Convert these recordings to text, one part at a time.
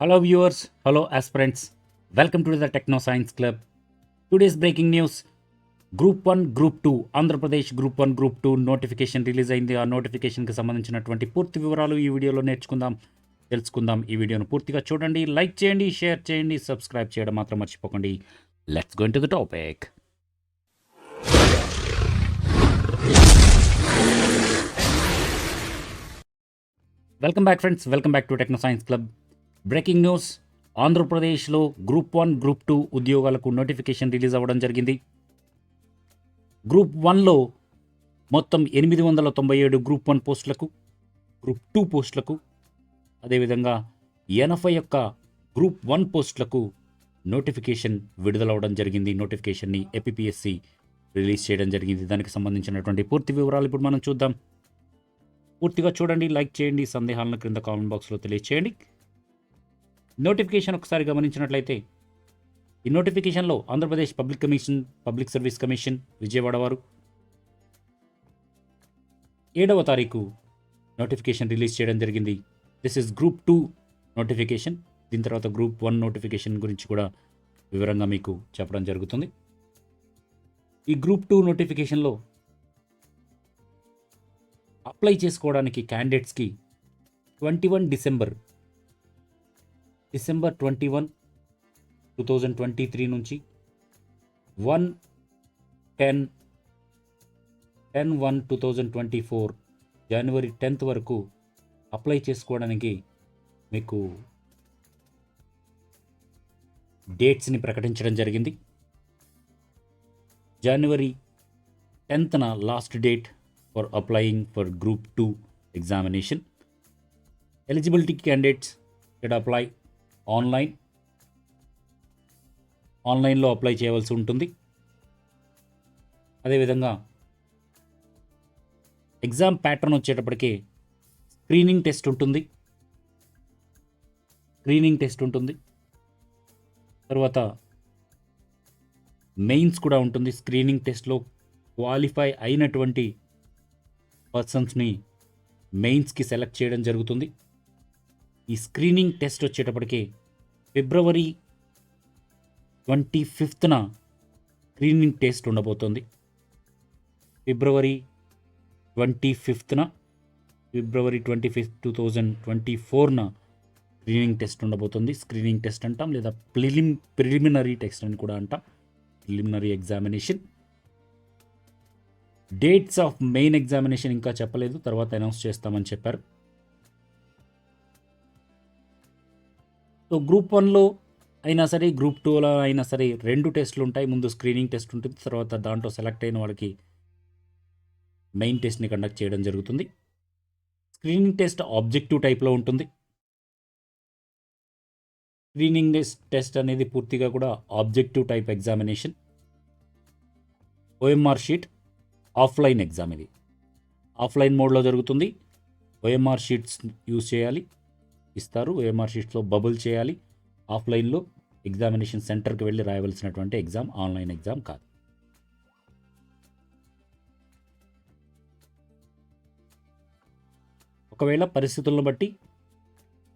Hello viewers, hello aspirants. Welcome to the Techno Science Club. Today's breaking news. Group 1, Group 2, Andhra Pradesh group 1, group 2 notification release అయింది. ఆ నోటిఫికేషన్కి సంబంధించినటువంటి పూర్తి వివరాలు ఈ వీడియోలో తెలుసుకుందాం. ఈ వీడియోను పూర్తిగా చూడండి, లైక్ చేయండి, షేర్ చేయండి, సబ్స్క్రైబ్ చేయడం మాత్రం మర్చిపోకండి. Let's go into the topic. Welcome back friends, welcome back to techno science club. Breaking news. ఆంధ్రప్రదేశ్లో గ్రూప్ 1, గ్రూప్ 2 ఉద్యోగాలకు నోటిఫికేషన్ రిలీజ్ అవ్వడం జరిగింది. గ్రూప్ 1లో మొత్తం 897 గ్రూప్ 1 పోస్టులకు, గ్రూప్ 2 పోస్టులకు, అదేవిధంగా 81 గ్రూప్ 1 పోస్టులకు నోటిఫికేషన్ విడుదలవ్వడం జరిగింది. నోటిఫికేషన్ని ఏపీపీఎస్సీ రిలీజ్ చేయడం జరిగింది. దానికి సంబంధించినటువంటి పూర్తి వివరాలు ఇప్పుడు మనం చూద్దాం. పూర్తిగా చూడండి, లైక్ చేయండి, సందేహాలను క్రింద కామెంట్ బాక్స్లో తెలియచేయండి. నోటిఫికేషన్ ఒకసారి గమనించినట్లయితే ఈ నోటిఫికేషన్లో Andhra Pradesh public service commission Vijayawada వారు 7వ తారీఖు నోటిఫికేషన్ రిలీజ్ చేయడం జరిగింది. This is group 2 notification. దీని తర్వాత గ్రూప్ 1 నోటిఫికేషన్ గురించి కూడా వివరంగా మీకు చెప్పడం జరుగుతుంది. ఈ గ్రూప్ 2 నోటిఫికేషన్లో అప్లై చేసుకోవడానికి క్యాండిడేట్స్కి 21 డిసెంబర్ 21, 2023 నుంచి 1/10/2024 జనవరి 10th వరకు అప్లై చేసుకోవడానికి మీకు డేట్స్ని ప్రకటించడం జరిగింది. జనవరి 10th last date for applying for Group 2 examination. Eligibility candidates should apply ఆన్లైన్లో అప్లై చేయవలసి ఉంటుంది. అదేవిధంగా ఎగ్జామ్ ప్యాటర్న్ వచ్చేటప్పటికి స్క్రీనింగ్ టెస్ట్ ఉంటుంది. తర్వాత మెయిన్స్ కూడా ఉంటుంది. స్క్రీనింగ్ టెస్ట్లో క్వాలిఫై అయినటువంటి పర్సన్స్ని మెయిన్స్కి సెలెక్ట్ చేయడం జరుగుతుంది. ఈ స్క్రీనింగ్ టెస్ట్ వచ్చేటప్పటికి ఫిబ్రవరి 25th స్క్రీనింగ్ టెస్ట్ ఉండబోతోంది. ఫిబ్రవరి 25th 2024 స్క్రీనింగ్ టెస్ట్ ఉండబోతుంది. స్క్రీనింగ్ టెస్ట్ అంటాం, లేదా ప్రిలిమినరీ టెస్ట్ అని కూడా అంటాం. Preliminary examination. Dates of main examination ఇంకా చెప్పలేదు, తర్వాత అనౌన్స్ చేస్తామని చెప్పారు. సో గ్రూప్ 1లో అయినా సరే, గ్రూప్ 2లో అయినా సరే 2 టెస్టులు ఉంటాయి. ముందు స్క్రీనింగ్ టెస్ట్ ఉంటుంది, తర్వాత దాంట్లో సెలెక్ట్ అయిన వాళ్ళకి మెయిన్ టెస్ట్ని కండక్ట్ చేయడం జరుగుతుంది. స్క్రీనింగ్ టెస్ట్ ఆబ్జెక్టివ్ టైప్లో ఉంటుంది. స్క్రీనింగ్ టెస్ట్ అనేది పూర్తిగా కూడా objective type examination. OMR sheet offline exam. ఇది ఆఫ్లైన్ మోడ్లో జరుగుతుంది. ఓఎంఆర్ షీట్స్ యూజ్ చేయాలి, ఇస్తారు. ఓఎంఆర్ షీట్స్లో బబుల్ చేయాలి. ఆఫ్లైన్లో ఎగ్జామినేషన్ సెంటర్కి వెళ్ళి రాయవలసినటువంటి ఎగ్జామ్, ఆన్లైన్ ఎగ్జామ్ కాదు. ఒకవేళ పరిస్థితులను బట్టి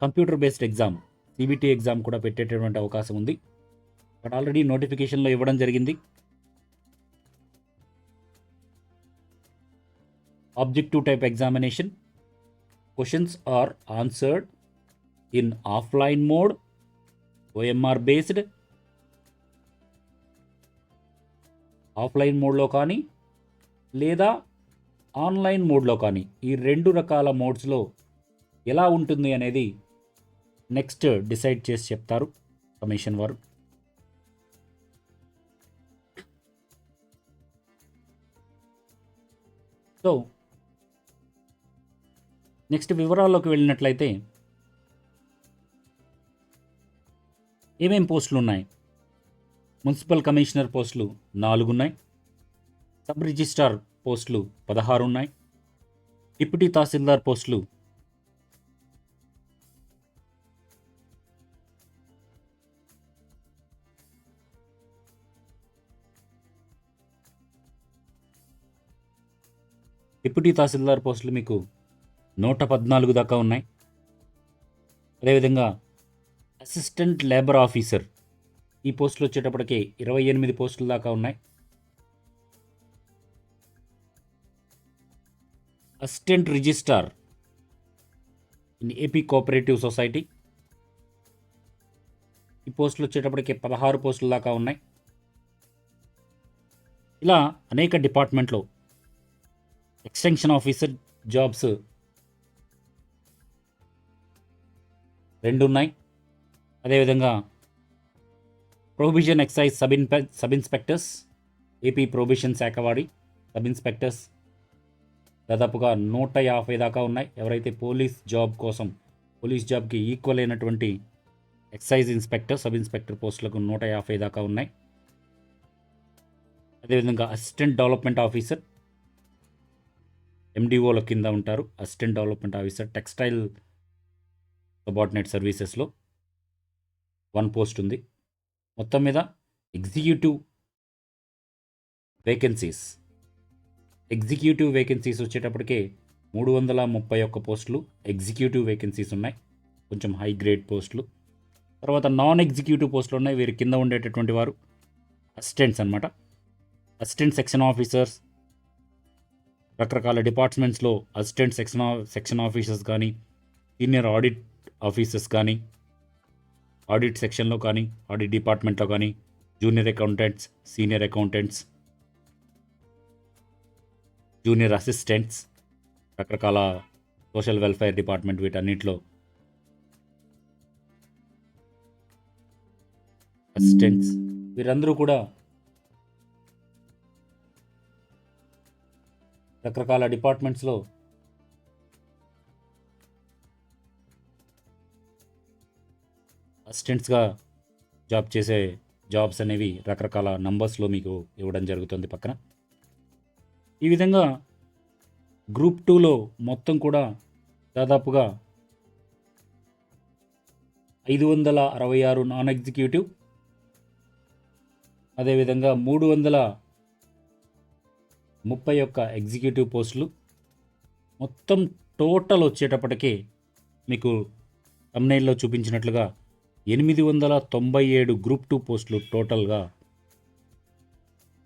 computer based exam, CBT exam కూడా పెట్టేటటువంటి అవకాశం ఉంది. బట్ ఆల్రెడీ నోటిఫికేషన్లో ఇవ్వడం జరిగింది. Objective type examination. Questions are answered in offline mode, OMR based. Offline మోడ్లో కానీ లేదా ఆన్లైన్ మోడ్లో కానీ, ఈ 2 రకాల మోడ్స్లో ఎలా ఉంటుంది అనేది నెక్స్ట్ డిసైడ్ చేసి చెప్తారు కమిషన్ వారు. సో నెక్స్ట్ వివరాల్లోకి వెళ్ళినట్లయితే ఏమేం పోస్టులు ఉన్నాయి? మున్సిపల్ కమిషనర్ పోస్టులు 4 ఉన్నాయి. సబ్ రిజిస్ట్రార్ పోస్టులు 16 ఉన్నాయి. డిప్యూటీ తహసీల్దార్ పోస్టులు 114 దాకా ఉన్నాయి. అదేవిధంగా అసిస్టెంట్ లేబర్ ఆఫీసర్ ఈ పోస్టులు వచ్చేటప్పటికి 28 పోస్టుల దాకా ఉన్నాయి. Assistant registrar in AP cooperative society ఈ పోస్టులు వచ్చేటప్పటికి 16 పోస్టుల దాకా ఉన్నాయి. ఇలా అనేక డిపార్ట్మెంట్లో ఎక్స్టెన్షన్ ఆఫీసర్ జాబ్స్ 2 ఉన్నాయి. అదేవిధంగా prohibition excise sub inspectors AP prohibition శాఖ వారి సబ్ ఇన్స్పెక్టర్స్ దాదాపుగా 150 దాకా ఉన్నాయి. ఎవరైతే పోలీస్ జాబ్కి ఈక్వల్ అయినటువంటి ఎక్సైజ్ ఇన్స్పెక్టర్ సబ్ ఇన్స్పెక్టర్ పోస్టులకు 150 దాకా ఉన్నాయి. అదేవిధంగా అసిస్టెంట్ డెవలప్మెంట్ ఆఫీసర్ ఎండిఓల కింద ఉంటారు. Assistant development officer textile subordinate సర్వీసెస్లో 1 పోస్ట్ ఉంది. మొత్తం మీద ఎగ్జిక్యూటివ్ వేకెన్సీస్ వచ్చేటప్పటికే 331 పోస్టులు ఎగ్జిక్యూటివ్ వేకెన్సీస్ ఉన్నాయి. కొంచెం హై గ్రేడ్ పోస్టులు. తర్వాత నాన్ ఎగ్జిక్యూటివ్ పోస్టులు ఉన్నాయి. వీరి కింద ఉండేటటువంటి వారు అసిస్టెంట్స్ అనమాట. అసిస్టెంట్ సెక్షన్ ఆఫీసర్స్ రకరకాల డిపార్ట్మెంట్స్లో అసిస్టెంట్ సెక్షన్ ఆఫీసర్స్ కానీ, సీనియర్ ఆడిట్ ఆఫీసర్స్ కానీ, ఆడిట్ సెక్షన్లో కానీ, ఆడిట్ డిపార్ట్మెంట్లో కానీ, junior accountants, senior accountants, junior assistants, రకరకాల సోషల్ వెల్ఫేర్ డిపార్ట్మెంట్ వీటన్నిటిలో అసిస్టెంట్స్ వీరందరూ కూడా రకరకాల డిపార్ట్మెంట్స్లో అసిస్టెంట్స్గా జాబ్స్ అనేవి రకరకాల నంబర్స్లో మీకు ఇవ్వడం జరుగుతుంది పక్కన. ఈ విధంగా గ్రూప్ 2లో మొత్తం కూడా దాదాపుగా 566 నాన్ ఎగ్జిక్యూటివ్, అదేవిధంగా 331 ఎగ్జిక్యూటివ్ పోస్టులు. మొత్తం టోటల్ వచ్చేటప్పటికి మీకు thumbnailలో చూపించినట్లుగా 897 గ్రూప్ 2 పోస్టులు టోటల్గా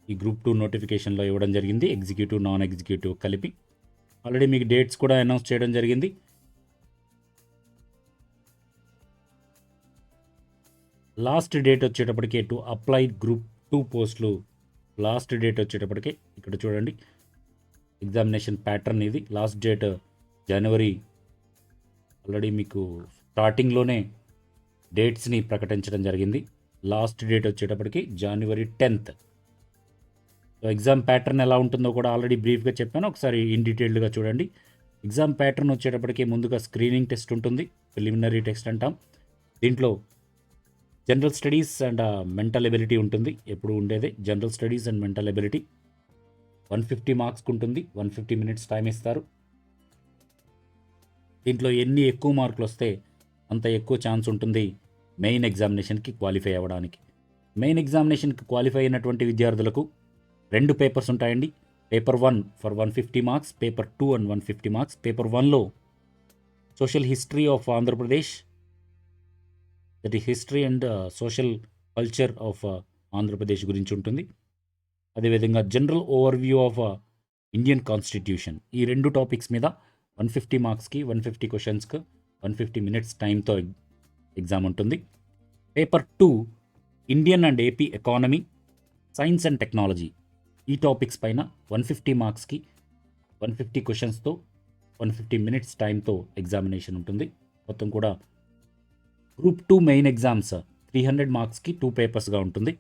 ఈ గ్రూప్ 2 నోటిఫికేషన్లో ఇవ్వడం జరిగింది. ఎగ్జిక్యూటివ్ నాన్ ఎగ్జిక్యూటివ్ కలిపి ఆల్రెడీ మీకు డేట్స్ కూడా అనౌన్స్ చేయడం జరిగింది. లాస్ట్ డేట్ వచ్చేటప్పటికి టు అప్లై గ్రూప్ 2 పోస్టులు లాస్ట్ డేట్ వచ్చేటప్పటికి ఇక్కడ చూడండి, ఎగ్జామినేషన్ ప్యాటర్న్ ఇది. లాస్ట్ డేట్ జనవరి, ఆల్రెడీ మీకు స్టార్టింగ్లోనే డేట్స్ని ప్రకటించడం జరిగింది. లాస్ట్ డేట్ వచ్చేటప్పటికి January 10th. So exam pattern ఎలా ఉంటుందో కూడా ఆల్రెడీ బ్రీఫ్గా చెప్పాను, ఒకసారి ఇన్ డీటెయిల్డ్గా చూడండి. ఎగ్జామ్ ప్యాటర్న్ వచ్చేటప్పటికి ముందుగా స్క్రీనింగ్ టెస్ట్ ఉంటుంది, ప్రిలిమినరీ టెస్ట్ అంటాం. దీంట్లో general studies and mental ability ఉంటుంది, ఎప్పుడు ఉండేదే. General studies and mental ability 150 మార్క్స్కి ఉంటుంది. 150 minutes టైం ఇస్తారు. దీంట్లో ఎన్ని ఎక్కువ మార్కులు వస్తే అంత ఎక్కువ ఛాన్స్ ఉంటుంది మెయిన్ ఎగ్జామినేషన్కి క్వాలిఫై అవ్వడానికి. మెయిన్ ఎగ్జామినేషన్కి క్వాలిఫై అయినటువంటి విద్యార్థులకు 2 పేపర్స్ ఉంటాయండి. Paper 1 for 150 marks, paper 2 and 150 marks. Paper 1లో social history of Andhra Pradesh, that ఈ history and social culture of Andhra Pradesh గురించి ఉంటుంది. అదేవిధంగా general overview of Indian constitution, ఈ 2 టాపిక్స్ మీద 150 మార్క్స్కి 150 క్వశ్చన్స్కి 150 minutes టైంతో ఎగ్జామ్ ఉంటుంది. Paper 2 Indian and AP economy, science and technology, ఈ టాపిక్స్ పైన 150 మార్క్స్కి 150 క్వశ్చన్స్తో 150 minutes టైంతో ఎగ్జామినేషన్ ఉంటుంది. మొత్తం కూడా గ్రూప్ 2 మెయిన్ ఎగ్జామ్స్ 300 మార్క్స్కి 2 పేపర్స్గా ఉంటుంది.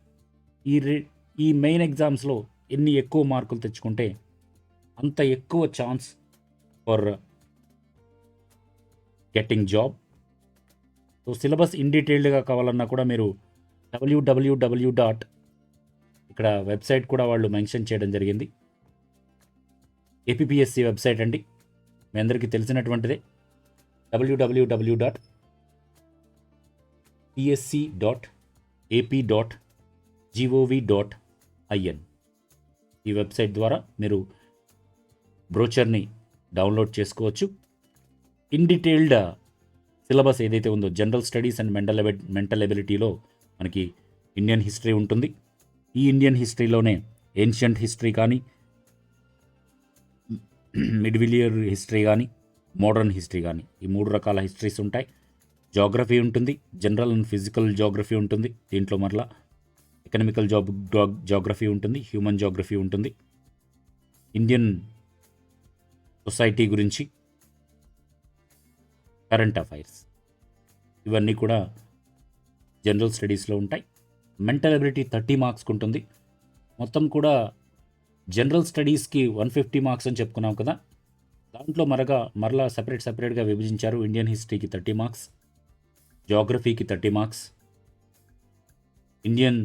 ఈ మెయిన్ ఎగ్జామ్స్లో ఎన్ని ఎక్కువ మార్కులు తెచ్చుకుంటే అంత ఎక్కువ chance for getting job. So syllabus in డీటెయిల్డ్గా కావాలన్నా కూడా మీరు www. ఇక్కడ వెబ్సైట్ కూడా వాళ్ళు మెన్షన్ చేయడం జరిగింది, ఏపీపీఎస్సీ వెబ్సైట్ అండి, మీ అందరికీ తెలిసినటువంటిదే. www.psc.ap.gov.in ఈ వెబ్సైట్ ద్వారా మీరు బ్రోచర్ని డౌన్లోడ్ చేసుకోవచ్చు. ఇన్ డీటెయిల్డ్ సిలబస్ ఏదైతే ఉందో జనరల్ స్టడీస్ అండ్ మెంటల్ ఎబిలిటీలో మనకి ఇండియన్ హిస్టరీ ఉంటుంది. ఈ ఇండియన్ హిస్టరీలోనే ఏన్షియంట్ హిస్టరీ కానీ, మిడ్విలియర్ హిస్టరీ కానీ, మోడర్న్ హిస్టరీ కానీ, ఈ 3 రకాల హిస్టరీస్ ఉంటాయి. జాగ్రఫీ ఉంటుంది, జనరల్ అండ్ ఫిజికల్ జాగ్రఫీ ఉంటుంది. దీంట్లో మరలా ఎకనామికల్ జాగ్రఫీ ఉంటుంది, హ్యూమన్ జాగ్రఫీ ఉంటుంది, ఇండియన్ సొసైటీ గురించి, కరెంట్ అఫైర్స్, ఇవన్నీ కూడా జనరల్ స్టడీస్లో ఉంటాయి. మెంటల్ ఎబిలిటీ 30 మార్క్స్కి ఉంటుంది. మొత్తం కూడా జనరల్ స్టడీస్కి 150 మార్క్స్ అని చెప్పుకున్నాం కదా, దాంట్లో మరలా సపరేట్గా విభజించారు. ఇండియన్ హిస్టరీకి 30 మార్క్స్, జాగ్రఫీకి 30 మార్క్స్, ఇండియన్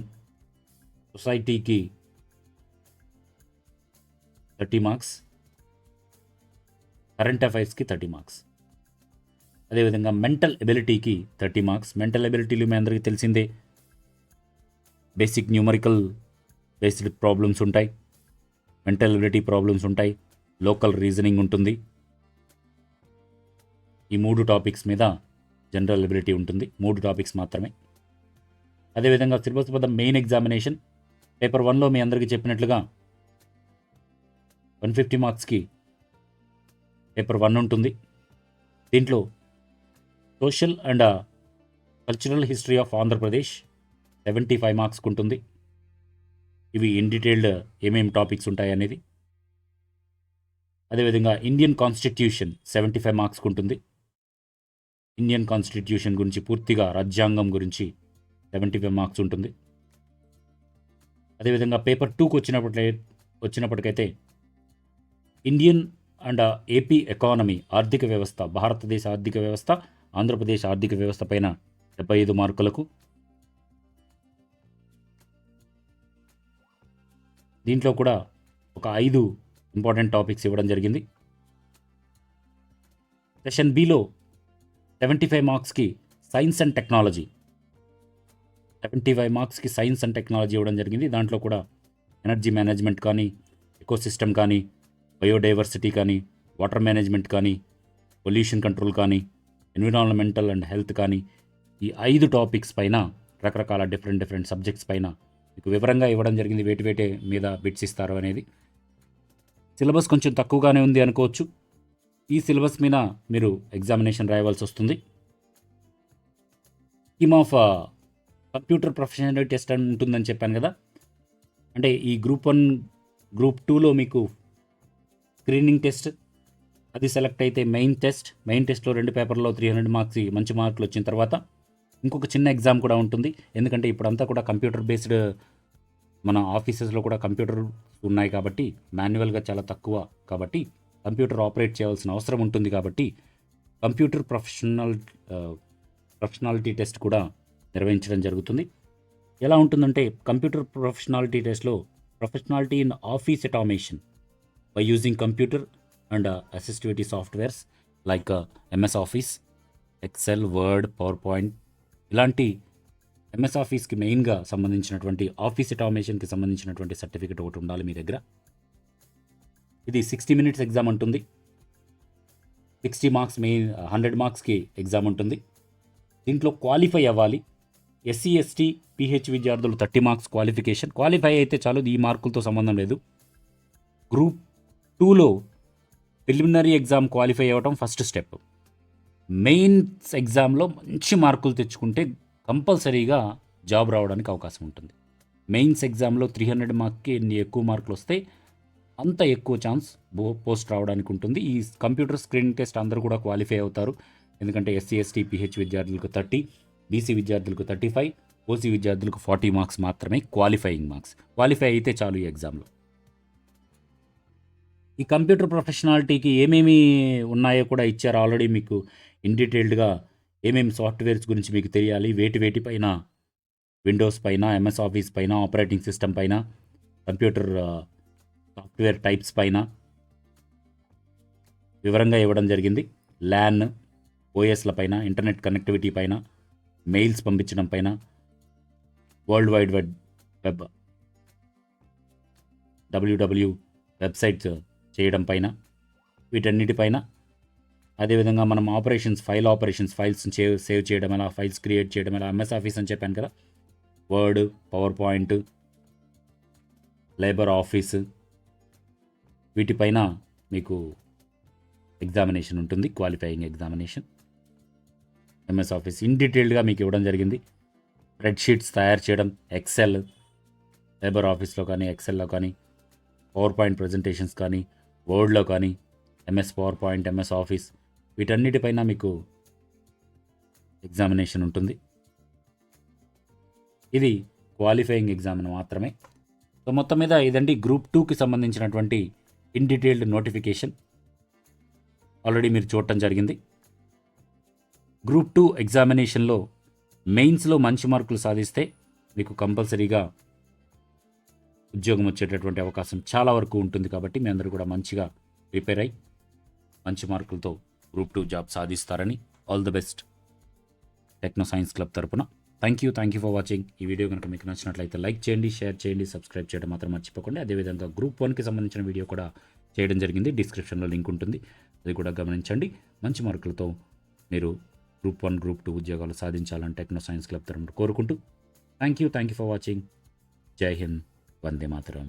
సొసైటీకి 30 మార్క్స్, కరెంట్ అఫైర్స్కి 30 మార్క్స్. అదేవిధంగా మెంటల్ ఎబిలిటీకి 30 మార్క్స్. మెంటల్ ఎబిలిటీలు మీ అందరికీ తెలిసిందే, బేసిక్ న్యూమరికల్ బేస్డ్ ప్రాబ్లమ్స్ ఉంటాయి, మెంటల్ ఎబిలిటీ ప్రాబ్లమ్స్ ఉంటాయి, లోకల్ రీజనింగ్ ఉంటుంది. ఈ 3 టాపిక్స్ మీద జనరల్ ఎబిలిటీ ఉంటుంది. 3 టాపిక్స్ మాత్రమే. అదేవిధంగా సిలబస్ వద్ద మెయిన్ ఎగ్జామినేషన్ పేపర్ 1లో మీ అందరికీ చెప్పినట్లుగా 150 మార్క్స్కి పేపర్ 1 ఉంటుంది. దీంట్లో social and cultural history of Andhra Pradesh 75 మార్క్స్కి ఉంటుంది. ఇవి ఇన్ డీటెయిల్డ్ ఏమేమి టాపిక్స్ ఉంటాయి అనేది. అదేవిధంగా ఇండియన్ కాన్స్టిట్యూషన్ 75 మార్క్స్కి ఉంటుంది. ఇండియన్ కాన్స్టిట్యూషన్ గురించి, పూర్తిగా రాజ్యాంగం గురించి 75 మార్క్స్ ఉంటుంది. అదేవిధంగా పేపర్ 2కి వచ్చినప్పటికైతే ఇండియన్ అండ్ ఏపీ ఎకానమీ, ఆర్థిక వ్యవస్థ, భారతదేశ ఆర్థిక వ్యవస్థ, ఆంధ్రప్రదేశ్ ఆర్థిక వ్యవస్థ పైన 75 మార్కులకు. దీంట్లో కూడా ఒక 5 ఇంపార్టెంట్ టాపిక్స్ ఇవ్వడం జరిగింది. సెషన్ బిలో 75 మార్క్స్కి సైన్స్ అండ్ టెక్నాలజీ, 75 మార్క్స్కి సైన్స్ అండ్ టెక్నాలజీ ఇవ్వడం జరిగింది. దాంట్లో కూడా ఎనర్జీ మేనేజ్మెంట్ కానీ, ఎకోసిస్టమ్ కానీ, బయోడైవర్సిటీ కానీ, వాటర్ మేనేజ్మెంట్ కానీ, పొల్యూషన్ కంట్రోల్ కానీ, ఎన్విరాన్మెంటల్ అండ్ హెల్త్ కానీ, ఈ 5 టాపిక్స్ పైన రకరకాల డిఫరెంట్ సబ్జెక్ట్స్ పైన మీకు వివరంగా ఇవ్వడం జరిగింది. వేటి మీద బిట్స్ ఇస్తారు అనేది. సిలబస్ కొంచెం తక్కువగానే ఉంది అనుకోవచ్చు. ఈ సిలబస్ మీద మీరు ఎగ్జామినేషన్ రాయవలసి వస్తుంది. Scheme of computer professional test అని ఉంటుందని చెప్పాను కదా. అంటే ఈ గ్రూప్ 1, గ్రూప్ 2లో మీకు స్క్రీనింగ్ టెస్ట్, అది సెలెక్ట్ అయితే మెయిన్ టెస్ట్లో 2 పేపర్లో 300 మార్క్స్ మంచి మార్కులు వచ్చిన తర్వాత ఇంకొక చిన్న ఎగ్జామ్ కూడా ఉంటుంది. ఎందుకంటే ఇప్పుడంతా కూడా కంప్యూటర్ బేస్డ్, మన ఆఫీసెస్లో కూడా కంప్యూటర్ ఉన్నాయి కాబట్టి, మాన్యువల్గా చాలా తక్కువ కాబట్టి కంప్యూటర్ ఆపరేట్ చేయాల్సిన అవసరం ఉంటుంది. కాబట్టి కంప్యూటర్ ప్రొఫెషనాలిటీ టెస్ట్ కూడా నిర్వహించడం జరుగుతుంది. ఎలా ఉంటుందంటే కంప్యూటర్ ప్రొఫెషనాలిటీ టెస్ట్లో professionality in office automation by using computer and assistivity softwares like MS Office, Excel, Word, PowerPoint, ఇలాంటి MS ఆఫీస్కి మెయిన్గా సంబంధించినటువంటి ఆఫీస్ ఆటోమేషన్కి సంబంధించినటువంటి సర్టిఫికేట్ ఒకటి ఉండాలి మీ దగ్గర. ఇది 60 మినిట్స్ ఎగ్జామ్ ఉంటుంది. 60 మార్క్స్, 100 మార్క్స్కి ఎగ్జామ్ ఉంటుంది. దీంట్లో క్వాలిఫై అవ్వాలి. SC, ST, PH విద్యార్థులు 30 మార్క్స్ క్వాలిఫికేషన్. క్వాలిఫై అయితే చాలు, ఈ మార్కులతో సంబంధం లేదు. గ్రూప్ 2లో ప్రిలిమినరీ ఎగ్జామ్ క్వాలిఫై అవ్వడం ఫస్ట్ స్టెప్. మెయిన్స్ ఎగ్జామ్లో మంచి మార్కులు తెచ్చుకుంటే కంపల్సరీగా జాబ్ రావడానికి అవకాశం ఉంటుంది. మెయిన్స్ ఎగ్జామ్లో 300 మార్క్కి ఎన్ని ఎక్కువ మార్కులు వస్తే అంత ఎక్కువ ఛాన్స్ పోస్ట్ రావడానికి ఉంటుంది. ఈ కంప్యూటర్ స్క్రీనింగ్ టెస్ట్ అందరూ కూడా క్వాలిఫై అవుతారు. ఎందుకంటే SC, ST, PH విద్యార్థులకు 30, BC విద్యార్థులకు 35, OC విద్యార్థులకు 40 మార్క్స్ మాత్రమే క్వాలిఫైయింగ్ మార్క్స్. క్వాలిఫై అయితే చాలు ఈ ఎగ్జామ్లో. ఈ కంప్యూటర్ ప్రొఫెషనాలిటీకి ఏమేమి ఉన్నాయో కూడా ఇచ్చారు ఆల్రెడీ మీకు ఇన్ డీటెయిల్డ్గా. ఏమేమి సాఫ్ట్వేర్స్ గురించి మీకు తెలియాలి, వేటి పైన, విండోస్ పైన, MS ఆఫీస్ పైన, ఆపరేటింగ్ సిస్టమ్ పైన, కంప్యూటర్ సాఫ్ట్వేర్ టైప్స్ పైన వివరంగా ఇవ్వడం జరిగింది. LAN, OSల పైన, ఇంటర్నెట్ కనెక్టివిటీ పైన, మెయిల్స్ పంపించడం పైన, world wide web WW websites చేయడం పైన, వీటన్నిటిపైన అదేవిధంగా మనం ఫైల్స్ని సేవ్ చేయడం ఎలా, ఫైల్స్ క్రియేట్ చేయడం ఎలా, ఎంఎస్ ఆఫీస్ అని చెప్పాను కదా, word, power point, labour office, వీటిపైన మీకు ఎగ్జామినేషన్ ఉంటుంది, qualifying examination. MS office in డీటెయిల్డ్గా మీకు ఇవ్వడం జరిగింది. స్ప్రెడ్షీట్స్ తయారు చేయడం, ఎక్సెల్, లేబర్ ఆఫీస్లో కానీ, ఎక్సెల్లో కానీ, పవర్ పాయింట్ ప్రజెంటేషన్స్ కానీ, వర్డ్లో కానీ, MS PowerPoint, MS Office, వీటన్నిటిపైన మీకు ఎగ్జామినేషన్ ఉంటుంది. ఇది క్వాలిఫైయింగ్ ఎగ్జామ్ మాత్రమే. సో మొత్తం మీద ఇదండి గ్రూప్ 2కి సంబంధించినటువంటి ఇన్ డీటెయిల్డ్ నోటిఫికేషన్. ఆల్రెడీ మీరు చూడటం జరిగింది. గ్రూప్ 2 ఎగ్జామినేషన్లో మెయిన్స్లో మంచి మార్కులు సాధిస్తే మీకు కంపల్సరీగా ఉద్యోగం వచ్చేటటువంటి అవకాశం చాలా వరకు ఉంటుంది. కాబట్టి మీ అందరూ కూడా మంచిగా ప్రిపేర్ అయ్యి మంచి మార్కులతో గ్రూప్ 2 జాబ్ సాధిస్తారని all the best techno science club తరపున. Thank you for watching. ఈ వీడియో కనుక మీకు నచ్చినట్లయితే లైక్ చేయండి, షేర్ చేయండి, సబ్స్క్రైబ్ చేయడం మాత్రం మర్చిపోకండి. అదేవిధంగా గ్రూప్ 1కి సంబంధించిన వీడియో కూడా చేయడం జరిగింది, డిస్క్రిప్షన్లో లింక్ ఉంటుంది, అది కూడా గమనించండి. మంచి మార్కులతో మీరు గ్రూప్ 1, గ్రూప్ 2 ఉద్యోగాలు సాధించాలని టెక్నో సైన్స్ క్లబ్ తరపున కోరుకుంటూ థ్యాంక్ యూ ఫర్ వాచింగ్. జై హింద్, వందే మాతరం.